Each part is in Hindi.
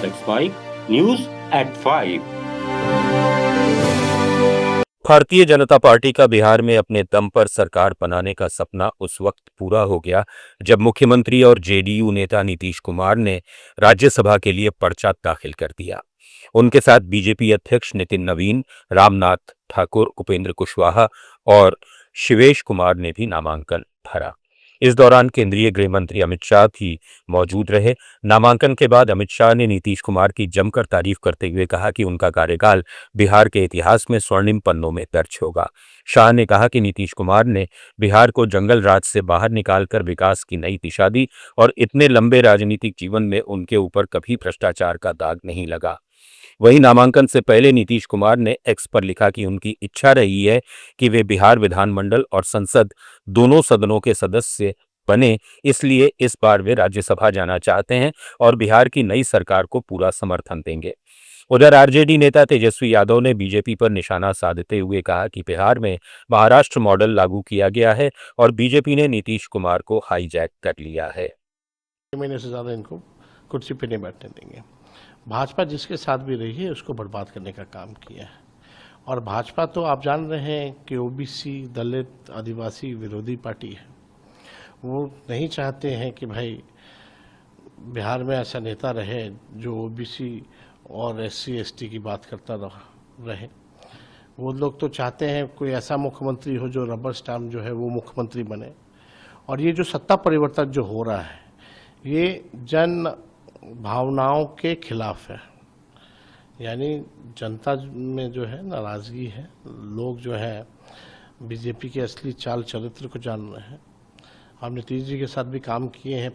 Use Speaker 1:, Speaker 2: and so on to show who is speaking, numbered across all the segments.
Speaker 1: Let's Mike, News at 5।
Speaker 2: Bharatiya Janata party का बिहार में अपने दम पर सरकार बनाने का सपना उस वक्त पूरा हो गया जब मुख्यमंत्री और जेडीयू नेता नीतीश कुमार ने राज्यसभा के लिए पर्चा दाखिल कर दिया। उनके साथ बीजेपी अध्यक्ष नितिन नवीन, रामनाथ ठाकुर, उपेंद्र कुशवाहा और शिवेश कुमार ने भी नामांकन भरा। इस दौरान केंद्रीय गृह मंत्री अमित शाह भी मौजूद रहे। नामांकन के बाद अमित शाह ने नीतीश कुमार की जमकर तारीफ करते हुए कहा कि उनका कार्यकाल बिहार के इतिहास में स्वर्णिम पन्नों में दर्ज होगा। शाह ने कहा कि नीतीश कुमार ने बिहार को जंगल राज से बाहर निकालकर विकास की नई दिशा दी और इतने लंबे राजनीतिक जीवन में उनके ऊपर कभी भ्रष्टाचार का दाग नहीं लगा। वहीं नामांकन से पहले नीतीश कुमार ने एक्स पर लिखा कि उनकी इच्छा रही है कि वे बिहार विधानमंडल और संसद दोनों सदनों के सदस्य बने, इसलिए इस बार वे राज्यसभा जाना चाहते हैं और बिहार की नई सरकार को पूरा समर्थन देंगे। उधर आरजेडी नेता तेजस्वी यादव ने बीजेपी पर निशाना साधते हुए कहा कि बिहार में महाराष्ट्र मॉडल लागू किया गया है और बीजेपी ने नीतीश कुमार को हाईजैक कर लिया है।
Speaker 3: महीने से ज्यादा इनको कुर्सी पे नहीं बैठने देंगे। भाजपा जिसके साथ भी रही है उसको बर्बाद करने का काम किया है। और भाजपा तो आप जान रहे हैं कि ओबीसी, दलित, आदिवासी विरोधी पार्टी है। वो नहीं चाहते हैं कि भाई बिहार में ऐसा नेता रहे जो ओबीसी और एससी एसटी की बात करता रहे। वो लोग तो चाहते हैं कोई ऐसा मुख्यमंत्री हो जो रबर स्टैम्प जो है वो मुख्यमंत्री बने। और ये जो सत्ता परिवर्तन जो हो रहा है ये जन भावनाओं के खिलाफ है। यानी जनता में जो है नाराजगी है। लोग जो है बीजेपी के असली चाल चरित्र को जान रहे हैं। हम नीतीश जी के साथ भी काम किए हैं।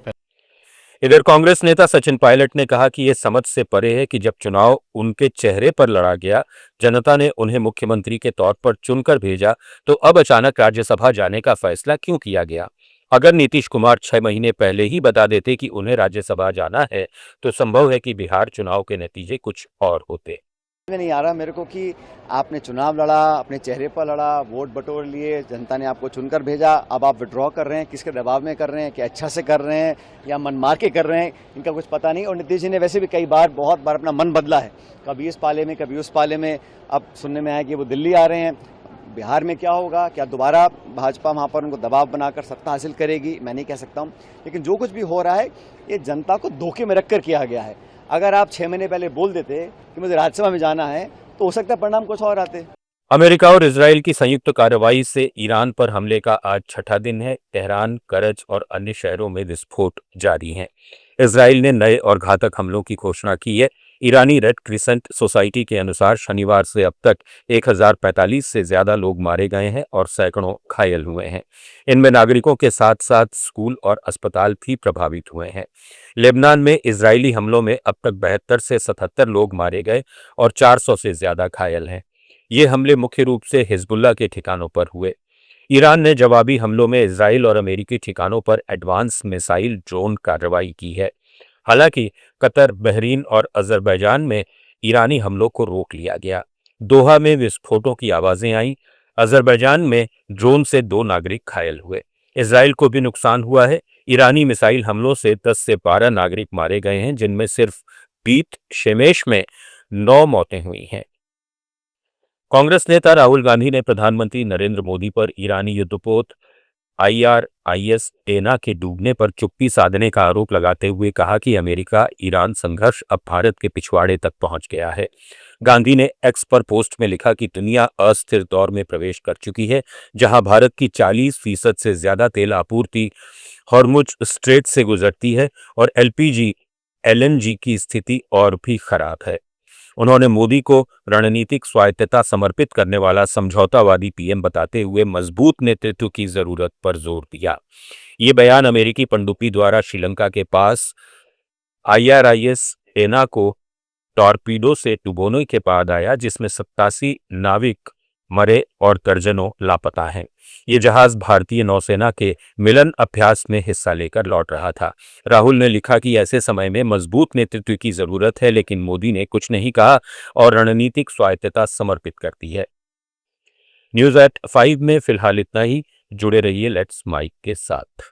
Speaker 2: इधर कांग्रेस नेता सचिन पायलट ने कहा कि यह समझ से परे है कि जब चुनाव उनके चेहरे पर लड़ा गया, जनता ने उन्हें मुख्यमंत्री के तौर पर चुनकर भेजा, तो अब अचानक राज्यसभा जाने का फैसला क्यों किया गया। अगर नीतीश कुमार 6 महीने पहले ही बता देते कि उन्हें राज्यसभा जाना है, तो संभव है कि बिहार चुनाव के नतीजे कुछ और होते।
Speaker 4: नहीं आ रहा मेरे को कि आपने चुनाव लड़ा, अपने चेहरे पर लड़ा, वोट बटोर लिए, जनता ने आपको चुनकर भेजा, अब आप विड्रॉ कर रहे हैं, किसके दबाव में कर रहे हैं, कि अच्छा से कर रहे हैं या मन मार के कर रहे हैं, इनका कुछ पता नहीं। और नीतीश जी ने वैसे भी कई बार बहुत बार अपना मन बदला है, कभी इस पाले में कभी उस पाले में। अब सुनने में आया कि वो दिल्ली आ रहे हैं। बिहार में क्या होगा, क्या दोबारा भाजपा वहाँ पर उनको दबाव बनाकर सत्ता हासिल करेगी, मैं नहीं कह सकता हूँ। लेकिन जो कुछ भी हो रहा है ये जनता को धोखे में रखकर किया गया है। अगर आप 6 महीने पहले बोल देते कि मुझे राज्यसभा में जाना है तो हो सकता है परिणाम कुछ और आते।
Speaker 2: अमेरिका और इजराइल की संयुक्त कार्रवाई से ईरान पर हमले का आज 6ठा दिन है। तेहरान, करज और अन्य शहरों में विस्फोट जारी हैं। इजराइल ने नए और घातक हमलों की घोषणा की है। ईरानी रेड क्रिसेंट सोसाइटी के अनुसार शनिवार से अब तक 1045 से ज्यादा लोग मारे गए हैं और सैकड़ों घायल हुए हैं। इनमें नागरिकों के साथ साथ स्कूल और अस्पताल भी प्रभावित हुए हैं। लेबनान में इजरायली हमलों में अब तक 72 से 77 लोग मारे गए और 400 से ज्यादा घायल हैं। ये हमले मुख्य रूप से हिजबुल्लाह के ठिकानों पर हुए। ईरान ने जवाबी हमलों में इजराइल और अमेरिकी ठिकानों पर एडवांस मिसाइल ड्रोन कार्रवाई की है। हालांकि कतर, बहरीन और अजरबैजान में ईरानी हमलों को रोक लिया गया। दोहा में विस्फोटों की आवाजें आईं। अजरबैजान में ड्रोन से 2 नागरिक घायल हुए। इजराइल को भी नुकसान हुआ है। ईरानी मिसाइल हमलों से 10 से 12 नागरिक मारे गए हैं, जिनमें सिर्फ बीत शेमेश में 9 मौतें हुई हैं। कांग्रेस नेता राहुल गांधी ने प्रधानमंत्री नरेंद्र मोदी पर ईरानी युद्धपोत IRIS एना के डूबने पर चुप्पी साधने का आरोप लगाते हुए कहा कि अमेरिका ईरान संघर्ष अब भारत के पिछवाड़े तक पहुंच गया है। गांधी ने एक्स पर पोस्ट में लिखा कि दुनिया अस्थिर दौर में प्रवेश कर चुकी है, जहां भारत की 40% से ज्यादा तेल आपूर्ति हॉर्मुज स्ट्रेट से गुजरती है और LPG LNG की स्थिति और भी खराब है। उन्होंने मोदी को रणनीतिक स्वायत्तता समर्पित करने वाला समझौतावादी PM बताते हुए मजबूत नेतृत्व की जरूरत पर जोर दिया। ये बयान अमेरिकी पनडुब्बी द्वारा श्रीलंका के पास IRIS एना को टॉर्पीडो से डुबोने के बाद आया, जिसमें 87 नाविक मरे और दर्जनों लापता हैं। ये जहाज भारतीय नौसेना के मिलन अभ्यास में हिस्सा लेकर लौट रहा था। राहुल ने लिखा कि ऐसे समय में मजबूत नेतृत्व की जरूरत है, लेकिन मोदी ने कुछ नहीं कहा और रणनीतिक स्वायत्तता समर्पित कर दी है। न्यूज़ एट 5 में फिलहाल इतना ही। जुड़े रहिए लेट्स माइक के साथ।